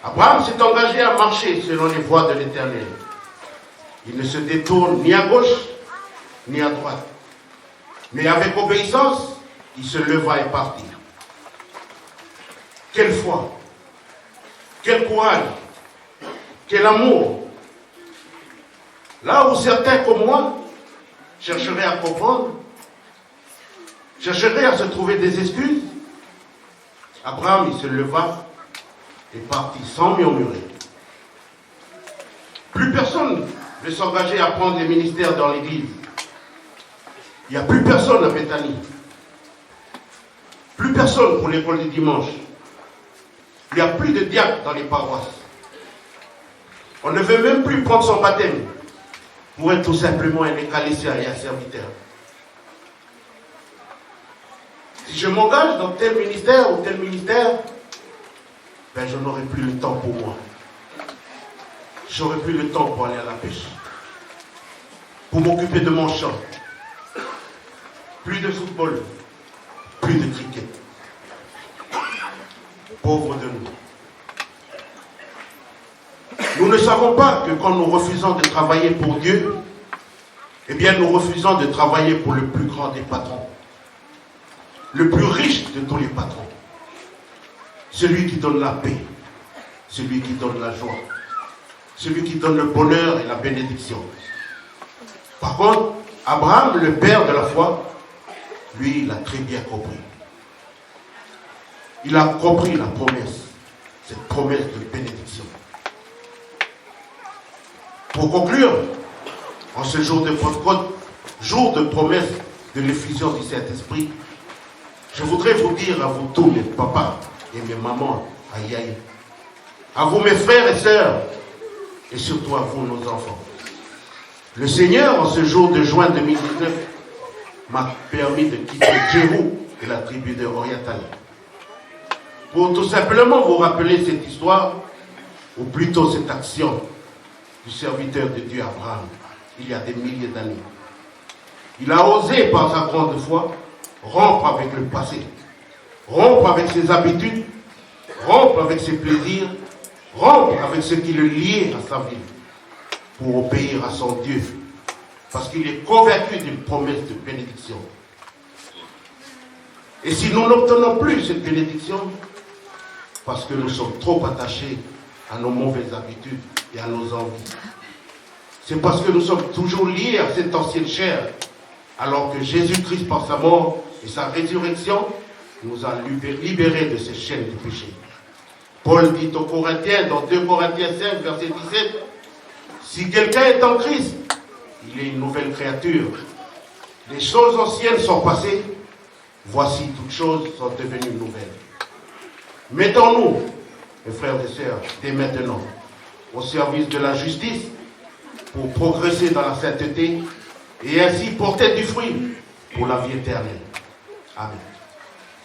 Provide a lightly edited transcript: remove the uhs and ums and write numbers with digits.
Abraham s'est engagé à marcher selon les voies de l'Éternel. Il ne se détourne ni à gauche, ni à droite. Mais avec obéissance, il se leva et partit. Quelle foi, quel courage, quel amour. Là où certains comme moi chercheraient à comprendre, chercheraient à se trouver des excuses, Abraham, il se leva et partit sans murmurer. Plus personne ne veut s'engager à prendre les ministères dans l'église. Il n'y a plus personne à Bethanie. Plus personne pour l'école du dimanche. Il n'y a plus de diacre dans les paroisses. On ne veut même plus prendre son baptême pour être tout simplement un ecclésiastique et un serviteur. Si je m'engage dans tel ministère ou tel ministère, ben je n'aurai plus le temps pour moi. Je n'aurai plus le temps pour aller à la pêche. Pour m'occuper de mon champ. Plus de football. Plus de cricket. Pauvres de nous. Nous ne savons pas que quand nous refusons de travailler pour Dieu, eh bien nous refusons de travailler pour le plus grand des patrons. Le plus riche de tous les patrons. Celui qui donne la paix. Celui qui donne la joie. Celui qui donne le bonheur et la bénédiction. Par contre, Abraham, le père de la foi, lui, il a très bien compris. Il a compris la promesse, cette promesse de bénédiction. Pour conclure, en ce jour de Pentecôte, jour de promesse de l'effusion du Saint-Esprit, je voudrais vous dire à vous tous, mes papas et mes mamans, aïe, à vous mes frères et sœurs, et surtout à vous nos enfants. Le Seigneur, en ce jour de juin 2019, m'a permis de quitter Djérou et la tribu de Oriental. Pour tout simplement vous rappeler cette histoire, ou plutôt cette action du serviteur de Dieu Abraham, il y a des milliers d'années. Il a osé, par sa grande foi, rompre avec le passé, rompre avec ses habitudes, rompre avec ses plaisirs, rompre avec ce qui le liait à sa vie, pour obéir à son Dieu, parce qu'il est convaincu d'une promesse de bénédiction. Et si nous n'obtenons plus cette bénédiction, parce que nous sommes trop attachés à nos mauvaises habitudes et à nos envies, c'est parce que nous sommes toujours liés à cette ancienne chair, alors que Jésus-Christ, par sa mort et sa résurrection, nous a libérés de ces chaînes du péché. Paul dit aux Corinthiens, dans 2 Corinthiens 5, verset 17, « Si quelqu'un est en Christ, il est une nouvelle créature. Les choses anciennes sont passées, voici toutes choses sont devenues nouvelles. » Mettons-nous, mes frères et sœurs, dès maintenant, au service de la justice, pour progresser dans la sainteté, et ainsi porter du fruit pour la vie éternelle. Amen.